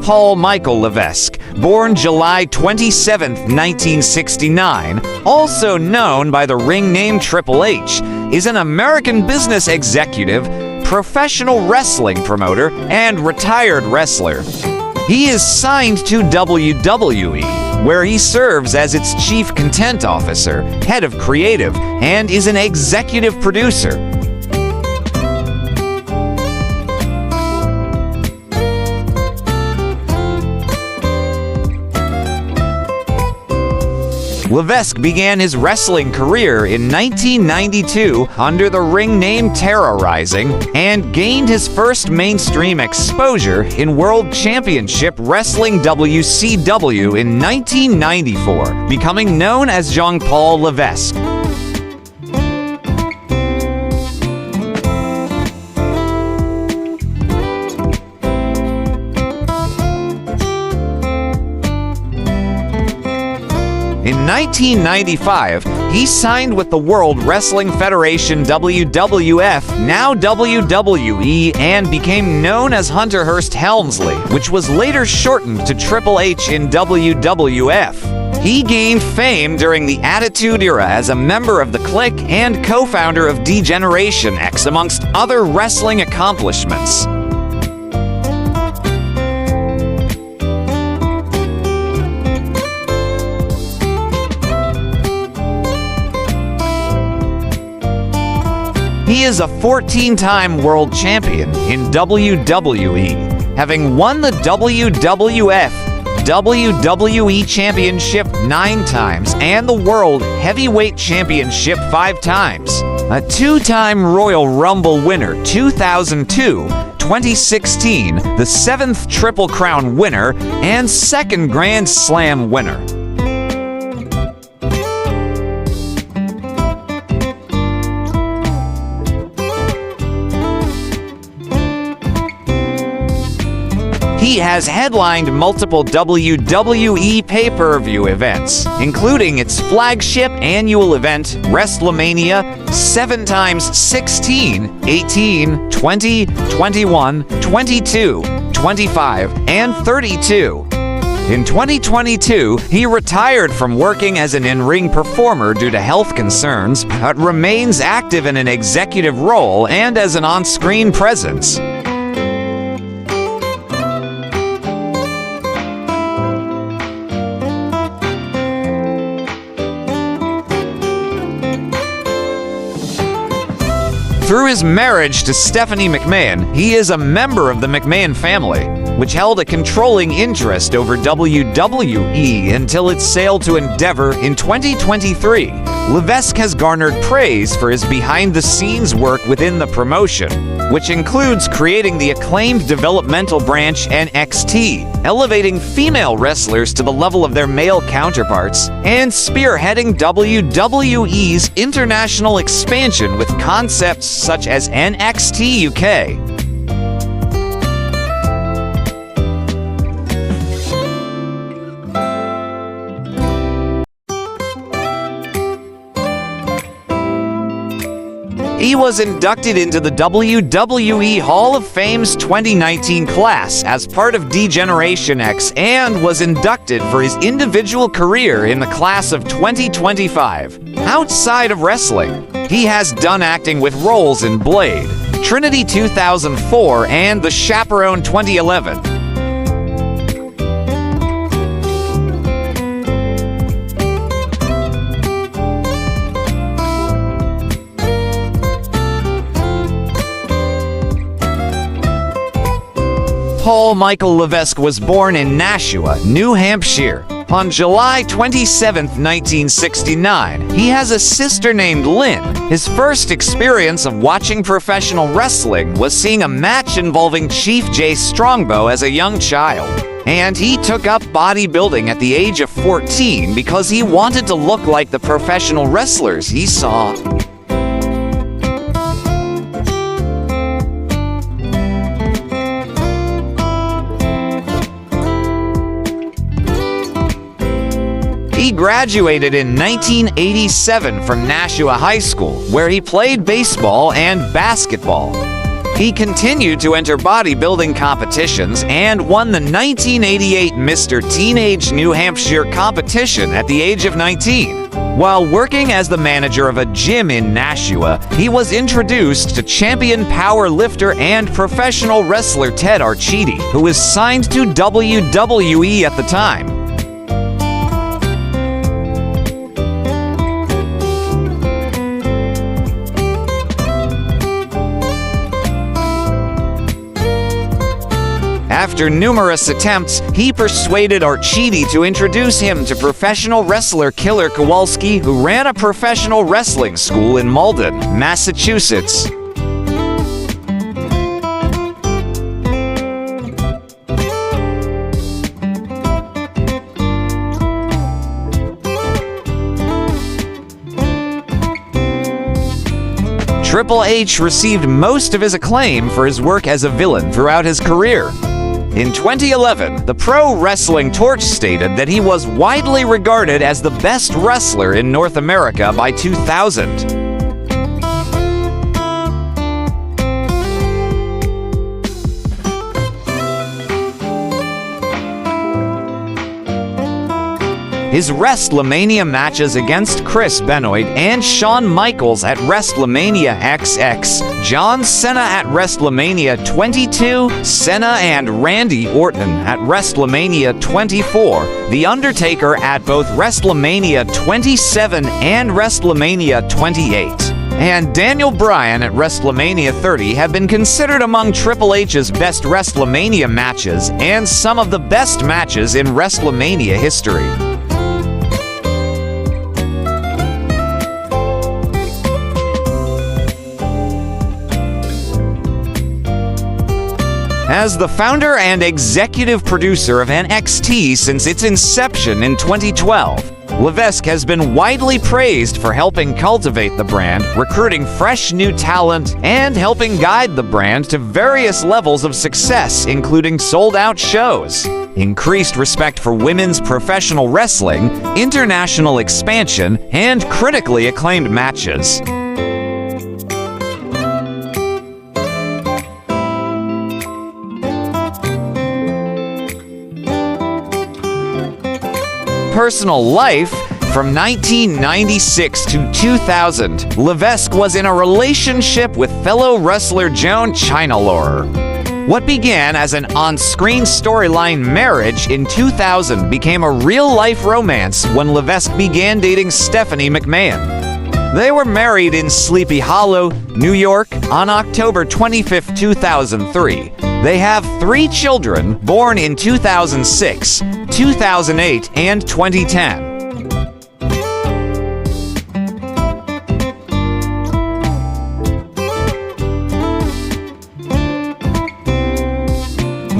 Paul Michael Levesque, born July 27, 1969, also known by the ring name Triple H, is an American business executive, professional wrestling promoter, and retired wrestler. He is signed to WWE, where he serves as its chief content officer, head of creative, and is an executive producer. Levesque began his wrestling career in 1992 under the ring name Terrorizing and gained his first mainstream exposure in World Championship Wrestling WCW in 1994, becoming known as Jean-Paul Levesque. In 1995, he signed with the World Wrestling Federation WWF, now WWE, and became known as Hunter Hearst Helmsley, which was later shortened to Triple H in WWF. He gained fame during the Attitude Era as a member of the Clique and co-founder of D-Generation X, amongst other wrestling accomplishments. He is a 14-time world champion in WWE, having won the WWF WWE Championship 9 times and the World Heavyweight Championship 5 times. A 2-time Royal Rumble winner 2002, 2016, the 7th Triple Crown winner, and 2nd Grand Slam winner. He has headlined multiple WWE pay-per-view events, including its flagship annual event, WrestleMania, 7 times 16, 18, 20, 21, 22, 25, and 32. In 2022, he retired from working as an in-ring performer due to health concerns, but remains active in an executive role and as an on-screen presence. Through his marriage to Stephanie McMahon, he is a member of the McMahon family, which held a controlling interest over WWE until its sale to Endeavor in 2023. Levesque has garnered praise for his behind-the-scenes work within the promotion, which includes creating the acclaimed developmental branch NXT, elevating female wrestlers to the level of their male counterparts, and spearheading WWE's international expansion with concepts such as NXT UK. He was inducted into the WWE Hall of Fame's 2019 class as part of D-Generation X and was inducted for his individual career in the class of 2025. Outside of wrestling, he has done acting with roles in Blade, Trinity 2004, and The Chaperone 2011. Paul Michael Levesque was born in Nashua, New Hampshire, on July 27, 1969. He has a sister named Lynn. His first experience of watching professional wrestling was seeing a match involving Chief Jay Strongbow as a young child. And he took up bodybuilding at the age of 14 because he wanted to look like the professional wrestlers he saw. He graduated in 1987 from Nashua High School, where he played baseball and basketball. He continued to enter bodybuilding competitions and won the 1988 Mr. Teenage New Hampshire competition at the age of 19. While working as the manager of a gym in Nashua, he was introduced to champion power lifter and professional wrestler Ted Archidi, who was signed to WWE at the time. After numerous attempts, he persuaded Archidi to introduce him to professional wrestler Killer Kowalski, who ran a professional wrestling school in Malden, Massachusetts. Triple H received most of his acclaim for his work as a villain throughout his career. In 2011, the Pro Wrestling Torch stated that he was widely regarded as the best wrestler in North America by 2000. His WrestleMania matches against Chris Benoit and Shawn Michaels at WrestleMania XX, John Cena at WrestleMania 22, Cena and Randy Orton at WrestleMania 24, The Undertaker at both WrestleMania 27 and WrestleMania 28, and Daniel Bryan at WrestleMania 30 have been considered among Triple H's best WrestleMania matches and some of the best matches in WrestleMania history. As the founder and executive producer of NXT since its inception in 2012, Levesque has been widely praised for helping cultivate the brand, recruiting fresh new talent, and helping guide the brand to various levels of success, including sold-out shows, increased respect for women's professional wrestling, international expansion, and critically acclaimed matches. Personal life. From 1996 to 2000, Levesque was in a relationship with fellow wrestler Joan Chinalore. What began as an on-screen storyline marriage in 2000 became a real-life romance when Levesque began dating Stephanie McMahon. They were married in Sleepy Hollow, New York, on October 25, 2003. They have 3 children born in 2006, 2008, and 2010.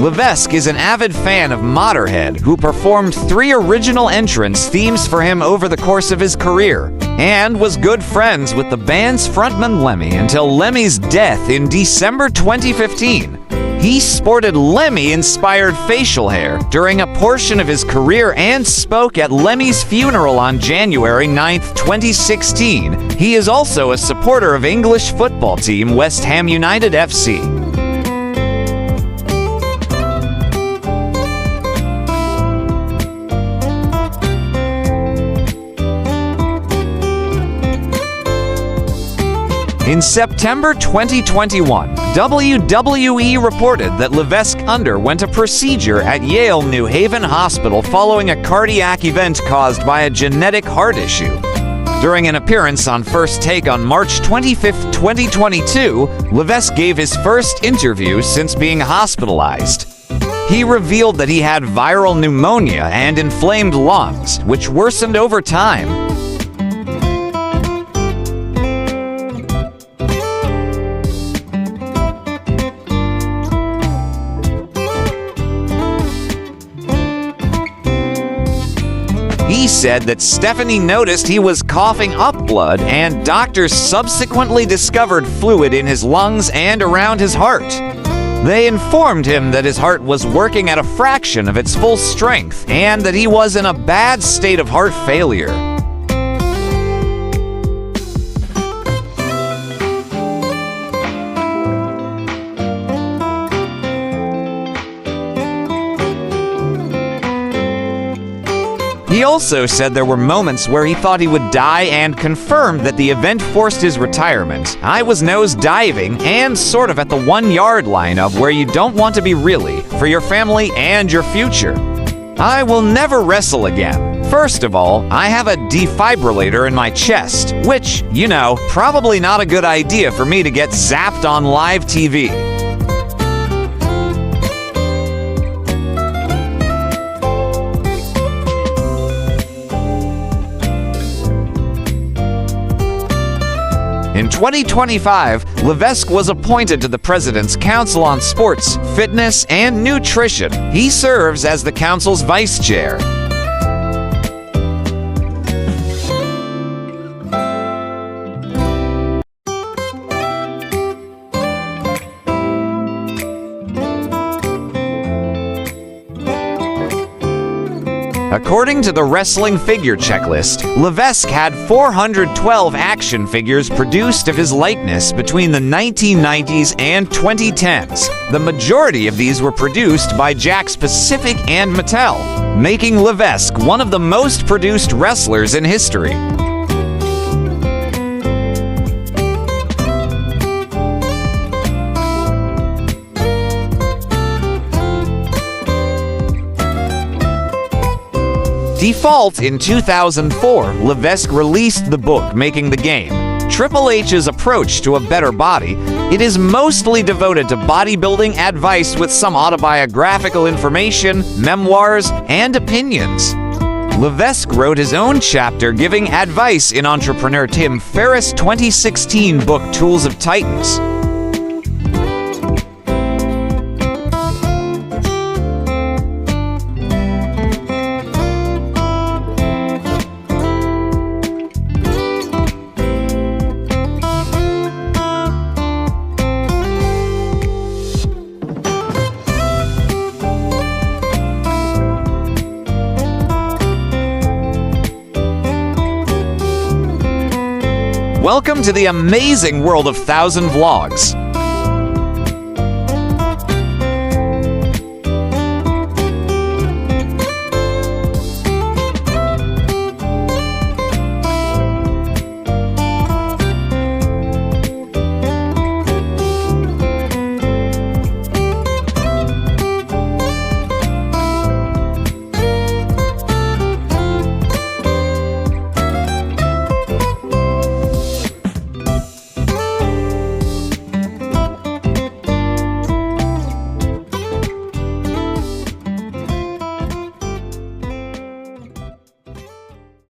Levesque is an avid fan of Motorhead, who performed 3 original entrance themes for him over the course of his career, and was good friends with the band's frontman Lemmy until Lemmy's death in December 2015. He sported Lemmy-inspired facial hair during a portion of his career and spoke at Lemmy's funeral on January 9, 2016. He is also a supporter of English football team West Ham United FC. In September 2021, WWE reported that Levesque underwent a procedure at Yale New Haven Hospital following a cardiac event caused by a genetic heart issue. During an appearance on First Take on March 25, 2022, Levesque gave his first interview since being hospitalized. He revealed that he had viral pneumonia and inflamed lungs, which worsened over time. He said that Stephanie noticed he was coughing up blood, and doctors subsequently discovered fluid in his lungs and around his heart. They informed him that his heart was working at a fraction of its full strength and that he was in a bad state of heart failure. He also said there were moments where he thought he would die and confirmed that the event forced his retirement. "I was nose diving and sort of at the 1-yard line of where you don't want to be really, for your family and your future. I will never wrestle again. First of all, I have a defibrillator in my chest, which, probably not a good idea for me to get zapped on live TV." In 2025, Levesque was appointed to the President's Council on Sports, Fitness, and Nutrition. He serves as the council's vice chair. According to the Wrestling Figure Checklist, Levesque had 412 action figures produced of his likeness between the 1990s and 2010s. The majority of these were produced by Jakks Pacific and Mattel, making Levesque one of the most produced wrestlers in history. Default in 2004, Levesque released the book Making the Game, Triple H's approach to a better body. It is mostly devoted to bodybuilding advice with some autobiographical information, memoirs, and opinions. Levesque wrote his own chapter giving advice in entrepreneur Tim Ferriss' 2016 book Tools of Titans. Welcome to the amazing world of 1000 Vlogs.